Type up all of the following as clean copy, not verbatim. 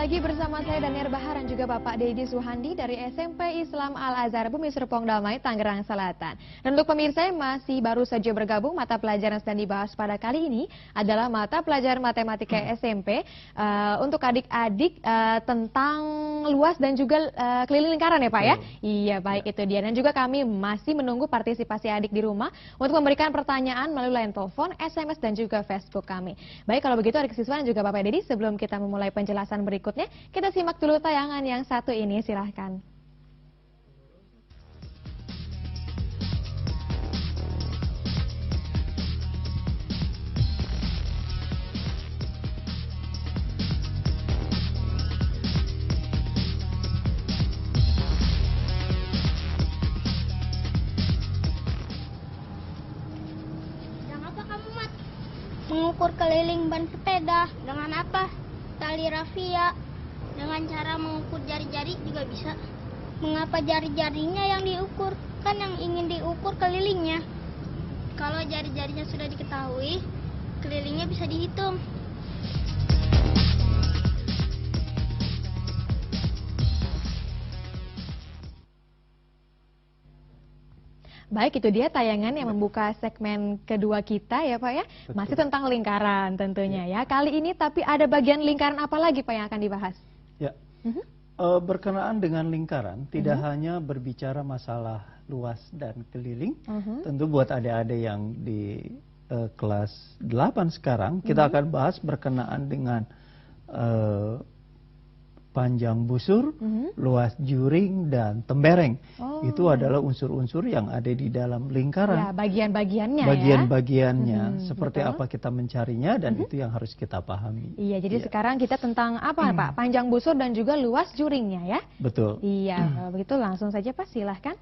pagi bersama saya Daniar Bahar dan juga Bapak Dedi Suhandi dari SMP Islam Al-Azhar Bumi Serpong Damai, Tangerang Selatan. Dan untuk pemirsa yang masih baru saja bergabung, mata pelajaran yang sedang dibahas pada kali ini adalah mata pelajaran matematika SMP untuk adik-adik tentang luas dan juga keliling lingkaran ya Pak ya? Iya, baik itu dia. Dan juga kami masih menunggu partisipasi adik di rumah untuk memberikan pertanyaan melalui line telepon, SMS dan juga Facebook kami. Baik, kalau begitu adik siswa dan juga Bapak Dedi, sebelum kita memulai penjelasan berikutnya, kita simak dulu tayangan yang satu ini, silahkan. Dengan apa kamu, Mat? Mengukur keliling ban sepeda. Dengan apa? Tali rafia. Dengan cara mengukur jari-jari juga bisa. Mengapa jari-jarinya yang diukur? Kan yang ingin diukur kelilingnya. Kalau jari-jarinya sudah diketahui, kelilingnya bisa dihitung. Baik, itu dia tayangan yang membuka segmen kedua kita ya Pak ya. Betul. Masih tentang lingkaran tentunya ya. Kali ini tapi ada bagian lingkaran apa lagi Pak yang akan dibahas? Ya, berkenaan dengan lingkaran, tidak hanya berbicara masalah luas dan keliling. Tentu buat adik-adik yang di kelas 8 sekarang, kita akan bahas berkenaan dengan panjang busur, luas juring, dan tembereng. Itu adalah unsur-unsur yang ada di dalam lingkaran. Ya, bagian-bagiannya ya. Bagian-bagiannya, seperti betul. apa kita mencarinya, dan itu yang harus kita pahami. Iya, jadi sekarang kita tentang apa Pak? Panjang busur dan juga luas juringnya ya. Betul. Iya, kalau begitu langsung saja Pak, silahkan.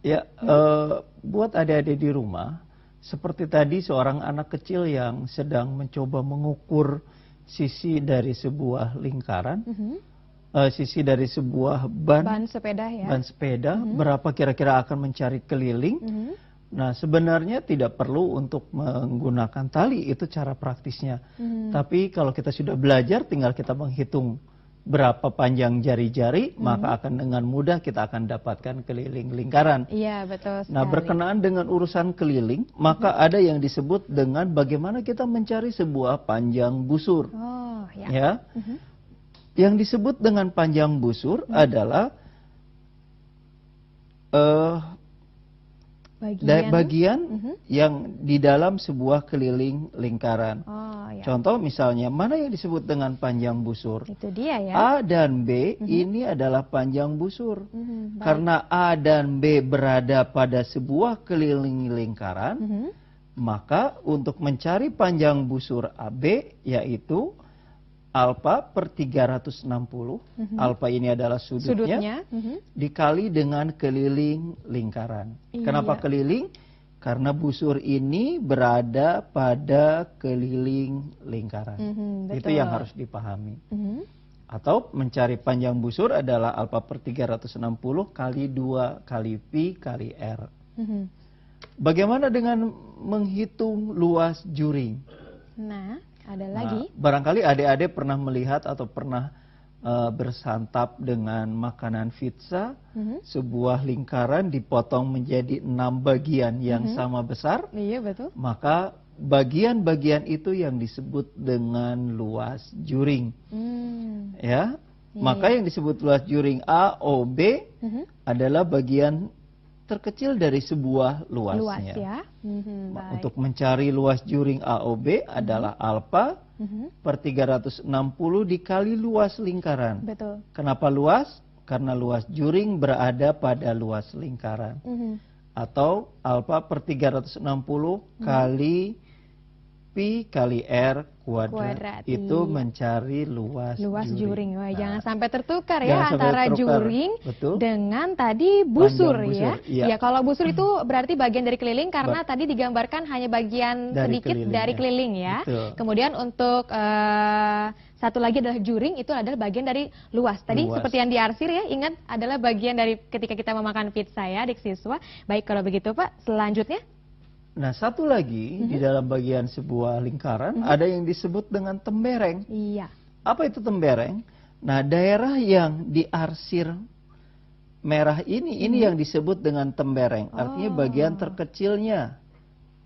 Ya, buat adik-adik di rumah, seperti tadi seorang anak kecil yang sedang mencoba mengukur sisi dari sebuah lingkaran, sisi dari sebuah Ban sepeda ya. ban sepeda, berapa kira-kira akan mencari keliling. Nah, sebenarnya tidak perlu untuk menggunakan tali, itu cara praktisnya. Tapi kalau kita sudah belajar, tinggal kita menghitung berapa panjang jari-jari, maka akan dengan mudah kita akan dapatkan keliling lingkaran. Iya, betul sekali. Nah, berkenaan dengan urusan keliling, maka ada yang disebut dengan bagaimana kita mencari sebuah panjang busur. Oh, ya. Ya. Yang disebut dengan panjang busur adalah bagian yang di dalam sebuah keliling lingkaran. Oh, ya. Contoh misalnya, mana yang disebut dengan panjang busur? Itu dia ya. A dan B ini adalah panjang busur. Baik. Karena A dan B berada pada sebuah keliling lingkaran, maka untuk mencari panjang busur AB, yaitu alfa per 360, alfa ini adalah sudutnya, dikali dengan keliling lingkaran. Iya. Kenapa keliling? Karena busur ini berada pada keliling lingkaran. Itu yang harus dipahami. Atau mencari panjang busur adalah alfa per 360 kali 2 kali pi kali r. Bagaimana dengan menghitung luas juring? Nah, ada lagi. Barangkali adik-adik pernah melihat atau pernah bersantap dengan makanan pizza, sebuah lingkaran dipotong menjadi 6 bagian yang sama besar. Iya, betul. Maka bagian-bagian itu yang disebut dengan luas juring. Ya, maka yang disebut luas juring A, O, B adalah bagian terkecil dari sebuah luasnya. Luas ya. Baik. Untuk mencari luas juring AOB adalah alfa per 360 dikali luas lingkaran. Betul. Kenapa luas? Karena luas juring berada pada luas lingkaran. Atau alfa per 360 kali pi kali r kuadrat. Itu mencari luas juring. Wah, Nah, jangan sampai tertukar jangan ya sampai antara tertukar. juring Betul. dengan tadi busur Panjang ya. busur, iya. Ya, kalau busur itu berarti bagian dari keliling karena tadi digambarkan hanya bagian Dari sedikit keliling, dari ya. keliling ya. Betul. Kemudian untuk satu lagi adalah juring, itu adalah bagian dari luas. Tadi Luas. seperti yang diarsir ya, ingat adalah bagian dari ketika kita memakan pizza ya, adik siswa. Baik, kalau begitu Pak, selanjutnya. Nah, satu lagi di dalam bagian sebuah lingkaran ada yang disebut dengan tembereng. Iya. Apa itu tembereng? Nah, daerah yang diarsir merah ini yang disebut dengan tembereng. Artinya bagian terkecilnya.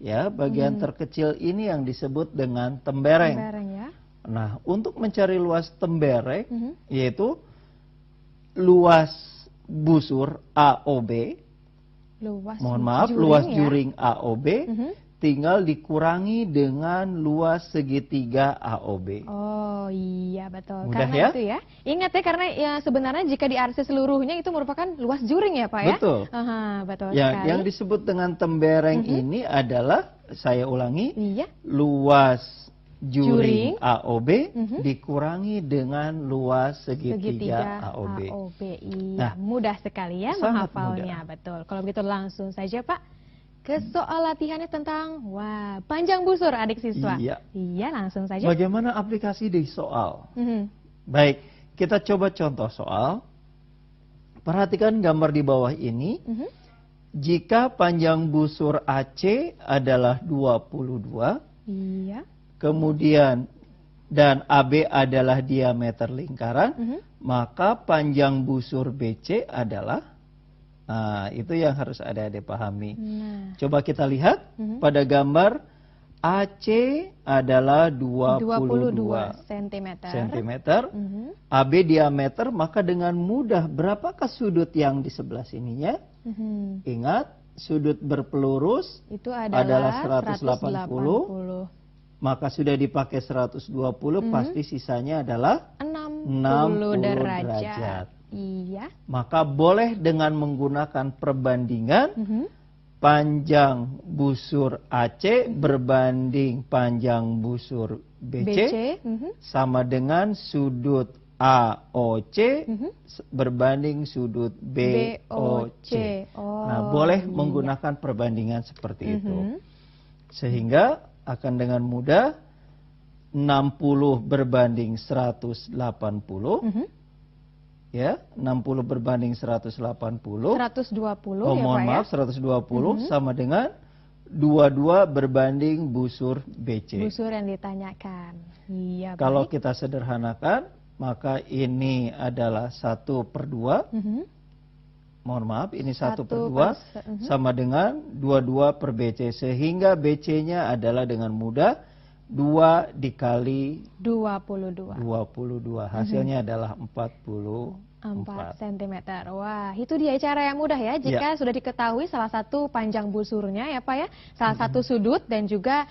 Ya, bagian terkecil ini yang disebut dengan tembereng. Tembereng ya. Nah, untuk mencari luas tembereng yaitu luas busur AOB. Luas juring AOB tinggal dikurangi dengan luas segitiga AOB. Oh iya betul. Mudah karena ya? itu ya. Ingat ya, karena ya sebenarnya jika diarsir seluruhnya itu merupakan luas juring ya Pak ya? Betul. Aha, betul Ya, sekali. yang disebut dengan tembereng ini adalah, saya ulangi, Iya. luas juring Juring. AOB dikurangi dengan luas segitiga AOB. Iya, Nah, mudah sekali ya sangat menghafalnya, betul. Kalau begitu langsung saja Pak ke soal latihannya tentang panjang busur adik siswa. Iya. Langsung saja. Bagaimana aplikasi di soal? Baik, kita coba contoh soal. Perhatikan gambar di bawah ini. Jika panjang busur AC adalah 22, Iya. kemudian dan AB adalah diameter lingkaran, maka panjang busur BC adalah, itu yang harus adik-adik pahami. Nah. Coba kita lihat pada gambar AC adalah 22 cm. AB diameter, maka dengan mudah berapakah sudut yang di sebelah sininya? Ingat, sudut berpelurus itu adalah 180. Maka sudah dipakai 120, pasti sisanya adalah 60 derajat. Iya. Maka boleh dengan menggunakan perbandingan panjang busur AC berbanding panjang busur BC, sama dengan sudut AOC berbanding sudut BOC. Nah, boleh menggunakan perbandingan seperti itu. Sehingga akan dengan mudah 60 berbanding 180. Ya, 60 berbanding 180. 120 oh, ya mohon Pak maaf, ya? 120 sama dengan 22 berbanding busur BC. Busur yang ditanyakan. Iya, Kalau baik. kita sederhanakan, maka ini adalah 1/2. Mohon maaf, ini 1/2 sama dengan 22 per BC. Sehingga BC-nya adalah dengan mudah 2 dikali 22. Hasilnya adalah 44 cm. Wah, itu dia cara yang mudah ya. Jika sudah diketahui salah satu panjang busurnya ya Pak ya, salah satu sudut, dan juga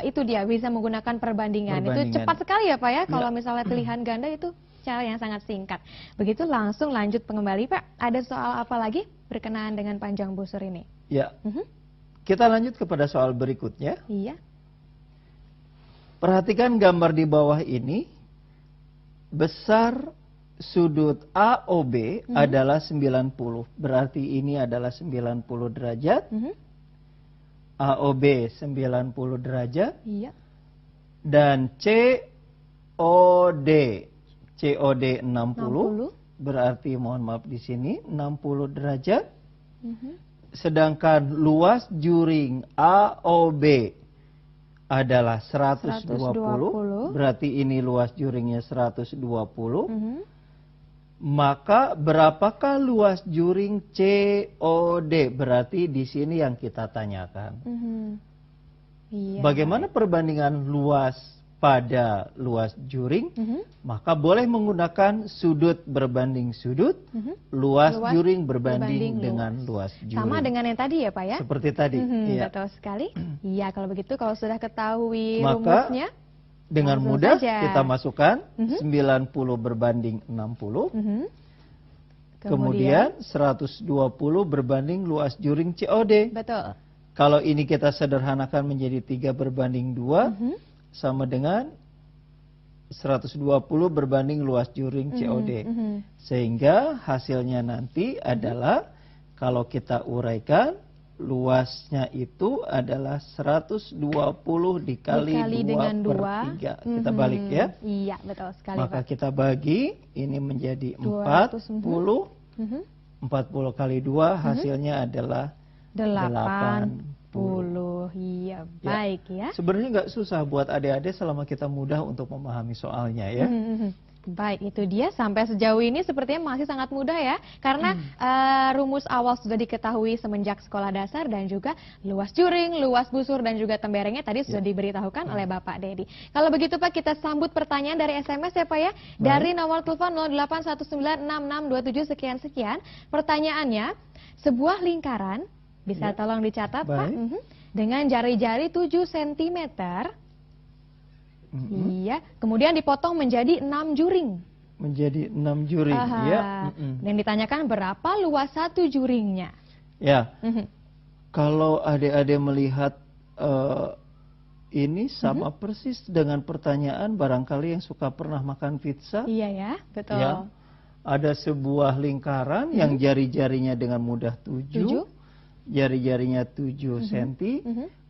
itu dia bisa menggunakan perbandingan. Itu cepat sekali ya Pak ya. Kalau misalnya pilihan ganda itu cara yang sangat singkat. Begitu langsung lanjut pengembali Pak. Ada soal apa lagi berkenaan dengan panjang busur ini? Ya. Kita lanjut kepada soal berikutnya. Iya. Perhatikan gambar di bawah ini. Besar sudut AOB adalah 90. Berarti ini adalah 90 derajat. AOB 90 derajat. Iya. Dan COD 60. Berarti mohon maaf di sini 60 derajat. Sedangkan luas juring AOB adalah 120. Berarti ini luas juringnya 120. Maka berapakah luas juring COD? Berarti di sini yang kita tanyakan. Iya, Bagaimana perbandingan luas pada luas juring? Maka boleh menggunakan sudut berbanding sudut, luas juring berbanding dengan luas juring. Sama dengan yang tadi ya Pak ya? Seperti tadi. Iya. Betul sekali. Iya, kalau begitu kalau sudah ketahui Maka, rumusnya, dengan langsung mudah saja kita masukkan 90 berbanding 60. Kemudian 120 berbanding luas juring COD. Betul. Kalau ini kita sederhanakan menjadi 3 berbanding 2, sama dengan 120 berbanding luas juring COD. Sehingga hasilnya nanti adalah, kalau kita uraikan, luasnya itu adalah 120 dikali 2/3. Kita balik ya. Iya, betul sekali Maka Pak. kita bagi, ini menjadi 40. 40 kali 2 hasilnya adalah 80. Iya, baik ya. Sebenarnya nggak susah buat adik-adik selama kita mudah untuk memahami soalnya ya. Baik, itu dia. Sampai sejauh ini sepertinya masih sangat mudah ya. Karena rumus awal sudah diketahui semenjak sekolah dasar dan juga luas juring, luas busur dan juga temberengnya tadi sudah diberitahukan oleh Bapak Dedi. Kalau begitu Pak, kita sambut pertanyaan dari SMS ya Pak ya. Dari nomor telepon 08196627 sekian. Pertanyaannya, sebuah lingkaran, bisa tolong dicatat Pak, dengan jari-jari 7 cm. Iya, kemudian dipotong menjadi 6 juring. Menjadi 6 juring, ya. Dan ditanyakan berapa luas satu juringnya. Ya, kalau adik-adik melihat ini sama persis dengan pertanyaan barangkali yang suka pernah makan pizza. Iya ya, betul. Ya, ada sebuah lingkaran yang jari-jarinya dengan mudah 7, jari-jarinya 7 cm.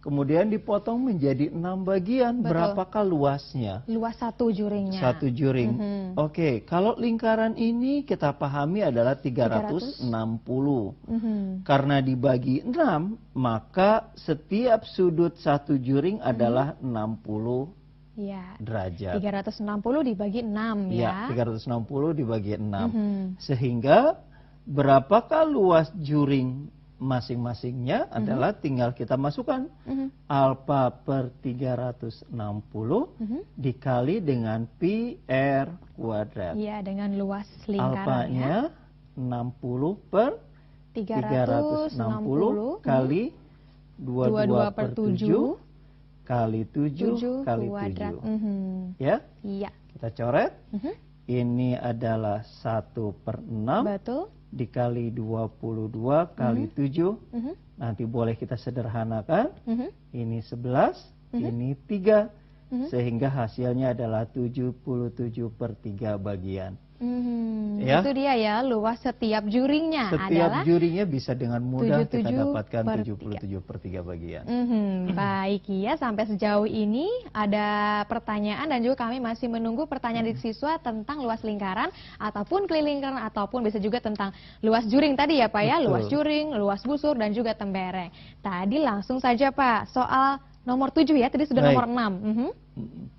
Kemudian dipotong menjadi 6 bagian. Berapakah luasnya? Luas satu juringnya. Satu juring. Oke, kalau lingkaran ini kita pahami adalah 360. Karena dibagi 6, maka setiap sudut satu juring adalah 60 derajat. 360 dibagi 6 ya. 360 dibagi 6. Sehingga berapakah luas juring masing-masingnya adalah tinggal kita masukkan alfa per 360 dikali dengan pi r kuadrat. Iya, dengan luas lingkaran. Alfanya 60 per 360 kali 22 per 7 kali 7 kali 7. Ya? Iya. Kita coret. Ini adalah 1 per 6. Betul. Dikali 22 kali 7. Nanti boleh kita sederhanakan. Ini 11, ini 3. Sehingga hasilnya adalah 77 per 3 bagian. Ya? Itu dia ya, luas setiap juringnya setiap juringnya bisa dengan mudah kita dapatkan 77 per 3 bagian. Baik ya, sampai sejauh ini ada pertanyaan dan juga kami masih menunggu pertanyaan dari siswa tentang luas lingkaran ataupun keliling lingkaran ataupun bisa juga tentang luas juring tadi ya Pak ya, luas juring, luas busur dan juga tembereng. Tadi langsung saja Pak, soal nomor 7 ya, tadi sudah nomor 6.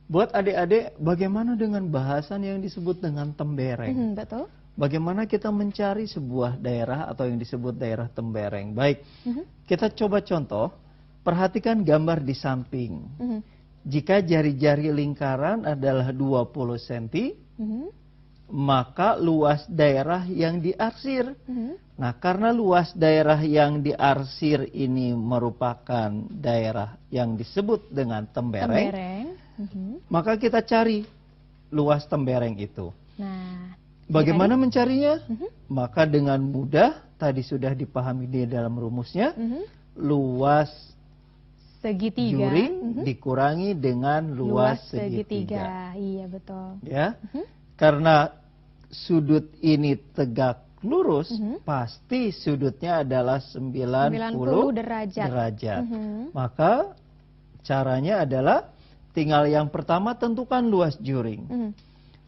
Buat adik-adik, bagaimana dengan bahasan yang disebut dengan tembereng? Betul. Bagaimana kita mencari sebuah daerah atau yang disebut daerah tembereng? Baik, kita coba contoh. Perhatikan gambar di samping. Jika jari-jari lingkaran adalah 20 cm, maka luas daerah yang diarsir. Nah, karena luas daerah yang diarsir ini merupakan daerah yang disebut dengan tembereng. Maka kita cari luas tembereng itu. Nah, bagaimana mencarinya? Maka dengan mudah, tadi sudah dipahami di dalam rumusnya, luas segitiga juring dikurangi dengan luas segitiga. Iya, betul. Ya, karena sudut ini tegak lurus, pasti sudutnya adalah 90 derajat. Maka caranya adalah tinggal yang pertama tentukan luas juring.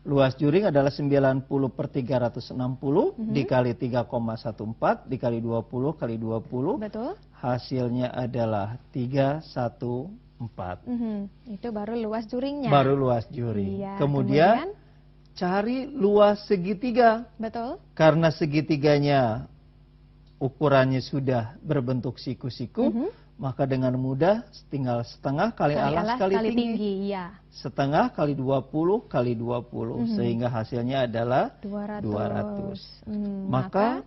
Luas juring adalah 90 per 360 dikali 3,14 dikali 20 kali 20. Betul. Hasilnya adalah 314. Itu baru luas juringnya. Baru luas juring. Iya, kemudian cari luas segitiga. Betul. Karena segitiganya ukurannya sudah berbentuk siku-siku. Maka dengan mudah tinggal setengah kali alas kali tinggi. Iya. Setengah kali 20 kali 20. Sehingga hasilnya adalah 200. Maka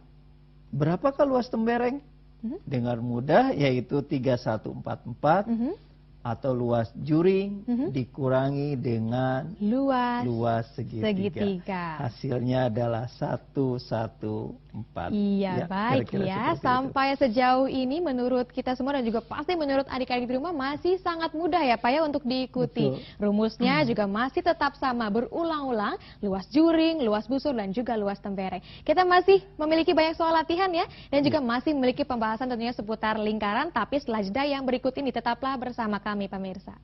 berapakah luas tembereng? Dengan mudah, yaitu 3144. Atau luas juring dikurangi dengan luas segitiga. Hasilnya adalah 114. Iya, baik ya. Sampai sejauh ini menurut kita semua dan juga pasti menurut adik-adik di rumah masih sangat mudah ya Pak ya untuk diikuti. Rumusnya juga masih tetap sama, berulang-ulang, luas juring, luas busur dan juga luas tembereng. Kita masih memiliki banyak soal latihan ya dan juga masih memiliki pembahasan tentunya seputar lingkaran, tapi setelah jeda yang berikut ini tetaplah bersama kami pemirsa.